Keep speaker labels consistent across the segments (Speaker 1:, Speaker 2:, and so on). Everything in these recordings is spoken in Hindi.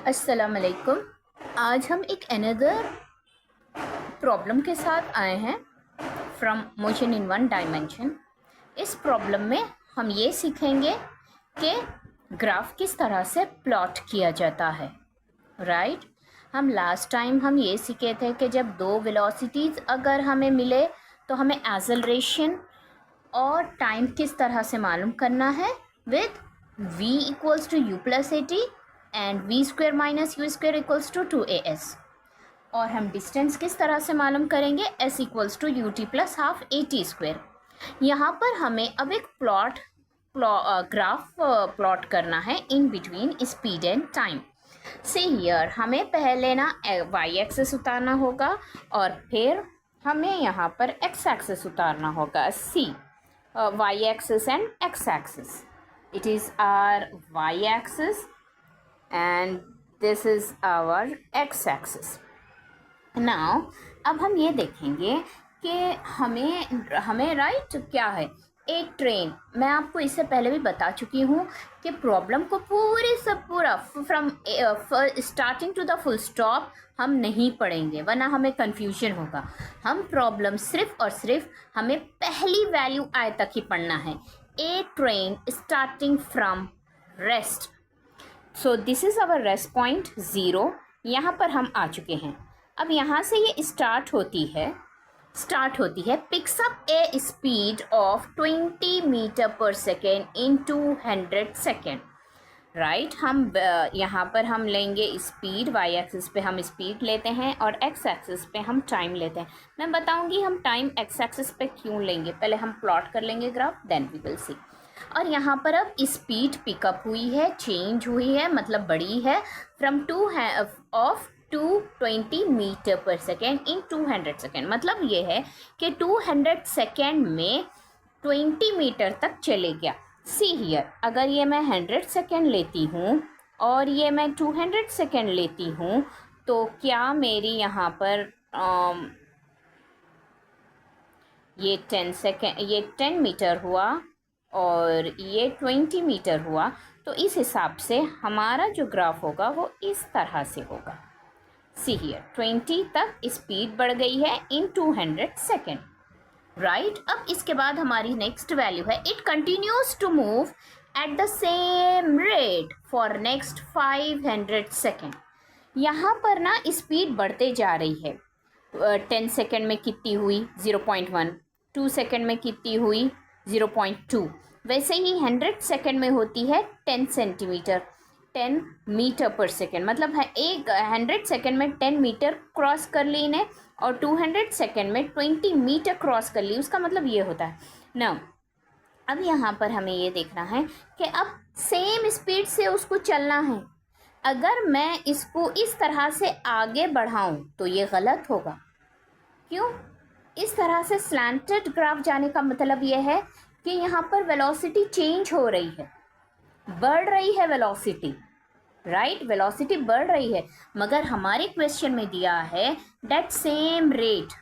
Speaker 1: अस्सलाम वालेकुम। आज हम एक अनदर प्रॉब्लम के साथ आए हैं from motion in one dimension. इस प्रॉब्लम में हम ये सीखेंगे कि ग्राफ किस तरह से प्लॉट किया जाता है। राइट हम लास्ट टाइम हम ये सीखे थे कि जब दो वेलोसिटीज़ अगर हमें मिले तो हमें एक्सेलरेशन और टाइम किस तरह से मालूम करना है with v equals to u plus A T and v square minus U square equals to 2as। और हम डिस्टेंस किस तरह से मालूम करेंगे s equals to U T plus half A T square. यहाँ पर हमें अब एक ग्राफ प्लॉट करना है in between speed and time. See here हमें पहले ना y एक्सेस उतारना होगा और फिर हमें यहाँ पर x एक्सेस उतारना होगा। सी y axis and x axis. It is our y axis and this is our x axis. Now अब हम ये देखेंगे कि हमें राइट क्या है, एक ट्रेन। मैं आपको इससे पहले भी बता चुकी हूँ कि प्रॉब्लम को पूरा from starting to the full stop हम नहीं पढ़ेंगे वरना हमें कंफ्यूजन होगा। हम प्रॉब्लम सिर्फ और सिर्फ हमें पहली वैल्यू आए तक ही पढ़ना है। A train starting from rest, so this is our rest point 0। यहाँ पर हम आ चुके हैं। अब यहाँ से ये स्टार्ट होती है picks up a speed of 20 metre per second in 200 second. Right हम यहाँ पर हम लेंगे स्पीड, वाई एक्सिस पे हम स्पीड लेते हैं और एक्स एक्सिस पे हम टाइम लेते हैं। मैं बताऊँगी हम टाइम एक्स एक्सिस पे क्यों लेंगे, पहले हम प्लॉट कर लेंगे graph, then we will see. और यहाँ पर अब स्पीड पिकअप हुई है, चेंज हुई है, मतलब बढ़ी है from 220 metre per second in 200 second. मतलब ये है कि 200 सेकेंड में 20 मीटर तक चले गया। सी हियर अगर ये मैं 100 सेकेंड लेती हूँ और ये मैं 200 सेकेंड लेती हूँ तो क्या मेरी यहाँ पर ये 10 मीटर हुआ और ये 20 मीटर हुआ। तो इस हिसाब से हमारा जो ग्राफ होगा वो इस तरह से होगा। सी हियर 20 तक स्पीड बढ़ गई है इन 200 सेकेंड। राइट अब इसके बाद हमारी नेक्स्ट वैल्यू है it continues to move at the same rate for next 500 second. यहाँ पर ना स्पीड बढ़ते जा रही है। 10 सेकेंड में कितनी हुई 0.1, 2 सेकेंड में कितनी हुई 0.2, वैसे ही 100 सेकेंड में होती है 10 सेंटीमीटर 10 मीटर पर सेकेंड। मतलब है एक 100 सेकेंड में 10 मीटर क्रॉस कर ली इन्हें और 200 सेकेंड में 20 मीटर क्रॉस कर ली। उसका मतलब ये होता है ना। अब यहाँ पर हमें ये देखना है कि अब सेम स्पीड से उसको चलना है। अगर मैं इसको इस तरह से आगे बढ़ाऊँ तो ये गलत होगा। क्यों? इस तरह से स्लैंटेड ग्राफ जाने का मतलब ये है कि यहाँ पर वेलोसिटी चेंज हो रही है, बढ़ रही है वेलोसिटी। राइट वेलोसिटी बढ़ रही है, मगर हमारे क्वेश्चन में दिया है that same rate,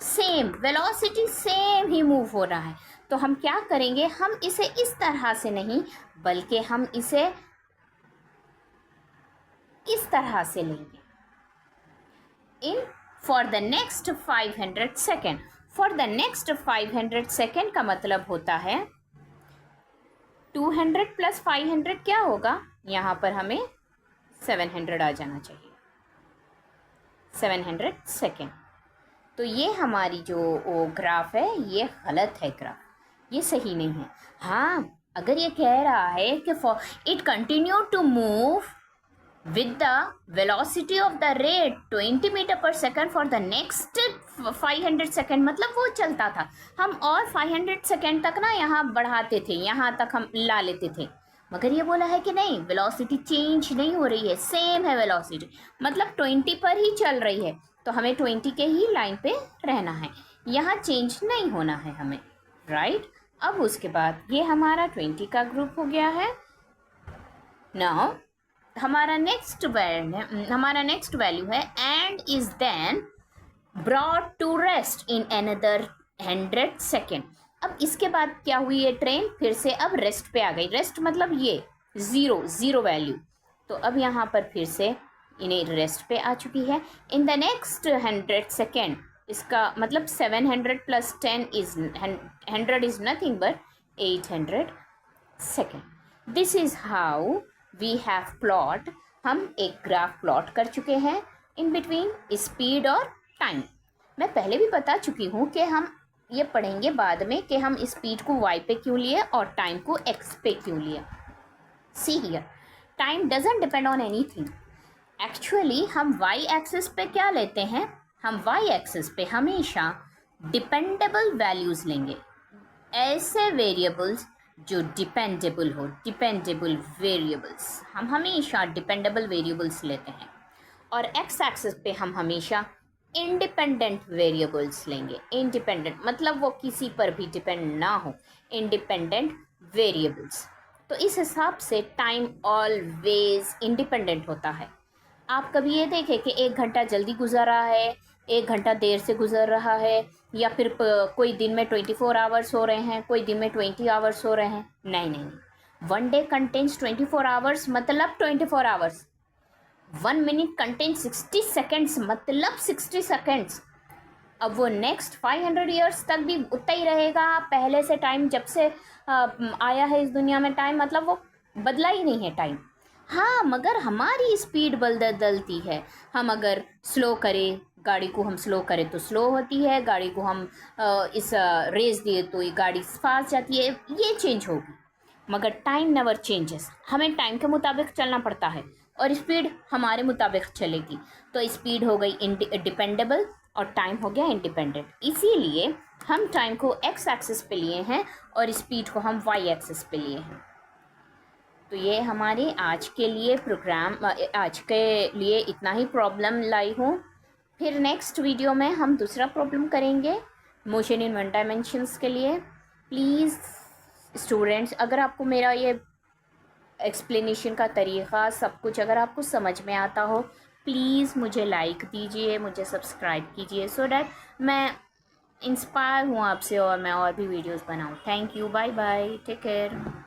Speaker 1: same velocity, same he move हो रहा है। तो हम क्या करेंगे, हम इसे इस तरह से नहीं बल्कि हम इसे इस तरह से लेंगे in for the next 500 second. For the next 500 second का मतलब होता है 200 प्लस 500 क्या होगा, यहाँ पर हमें 700 आ जाना चाहिए, 700 सेकेंड। तो ये हमारी जो ग्राफ है ये गलत है, ग्राफ ये सही नहीं है। हाँ अगर ये कह रहा है कि for it continue to move with the velocity of the rate 20 metre per second for the next 500 second, मतलब वो चलता था। हम और 500 सेकेंड तक ना यहाँ बढ़ाते थे, यहाँ तक हम ला लेते थे, मगर ये बोला है कि नहीं वेलोसिटी चेंज नहीं हो रही है, सेम है वेलोसिटी, मतलब 20 पर ही चल रही है। तो हमें 20 के ही लाइन पे रहना है, यहाँ चेंज नहीं होना है हमें। राइट अब उसके बाद ये हमारा 20 का ग्रुप हो गया है। नाउ हमारा नेक्स्ट वैल्यू है and is then brought to rest in another 100 second. अब इसके बाद क्या हुई, ये ट्रेन फिर से अब रेस्ट पे आ गई। रेस्ट मतलब ये जीरो वैल्यू, तो अब यहाँ पर फिर से इन्हें रेस्ट पे आ चुकी है। इन द नेक्स्ट 100 सेकेंड, इसका मतलब 700 plus 10 is 100 is nothing but 800 second. This is how we have plot, हम एक ग्राफ प्लॉट कर चुके हैं इन बिटवीन स्पीड और टाइम। मैं पहले भी बता चुकी हूँ कि हम ये पढ़ेंगे बाद में कि हम स्पीड को y पे क्यों लिए और टाइम को x पे क्यों लिए। See here, time doesn't depend on anything. Actually हम y एक्सिस पे क्या लेते हैं, हम y एक्सिस पे हमेशा डिपेंडेबल वैल्यूज़ लेंगे, ऐसे वेरिएबल्स जो डिपेंडेबल हो, डिपेंडेबल वेरिएबल्स, हम हमेशा डिपेंडेबल वेरिएबल्स लेते हैं। और x एक्सिस पे हम हमेशा इंडिपेंडेंट वेरिएबल्स लेंगे। इंडिपेंडेंट मतलब वो किसी पर भी डिपेंड ना हो, इंडिपेंडेंट वेरिएबल्स। तो इस हिसाब से टाइम ऑलवेज इंडिपेंडेंट होता है। आप कभी ये देखें कि 1 घंटा जल्दी गुजर रहा है, 1 घंटा देर से गुजर रहा है, या फिर कोई दिन में 24 आवर्स हो रहे हैं, कोई दिन में 20 आवर्स हो रहे हैं। नहीं नहीं, 1 डे कंटेन्स 24 आवर्स मतलब 24 आवर्स। 1 मिनट कंटेन्स 60 सेकेंड्स मतलब 60 सेकेंड्स। अब वो नेक्स्ट 500 ईयर्स तक भी उतना ही रहेगा। पहले से टाइम जब से आया है इस दुनिया में टाइम, मतलब वो बदला ही नहीं है टाइम। हाँ, मगर हमारी स्पीड बदलती है। हम अगर स्लो करें गाड़ी को, हम स्लो करें तो स्लो होती है, गाड़ी को हम इस रेस दिए तो ये गाड़ी फास्ट जाती है, ये चेंज होगी। मगर टाइम नेवर चेंजेस, हमें टाइम के मुताबिक चलना पड़ता है और स्पीड हमारे मुताबिक चलेगी। तो स्पीड हो गई डिपेंडेबल और टाइम हो गया इंडिपेंडेंट। इसीलिए हम टाइम को x एक्सिस पे लिए हैं और स्पीड को हम y एक्सिस पे लिए हैं। तो ये हमारे आज के लिए प्रोग्राम, आज के लिए इतना ही प्रॉब्लम लाई हूँ। फिर नेक्स्ट वीडियो में हम दूसरा प्रॉब्लम करेंगे मोशन इन 1 डायमेंशंस के लिए। प्लीज़ स्टूडेंट्स, अगर आपको मेरा ये एक्सप्लेनेशन का तरीक़ा सब कुछ अगर आपको समझ में आता हो, प्लीज़ मुझे लाइक दीजिए, मुझे सब्सक्राइब कीजिए, सो डैट मैं इंस्पायर हूँ आपसे और मैं और भी वीडियोस बनाऊँ। Thank you, bye bye, take care.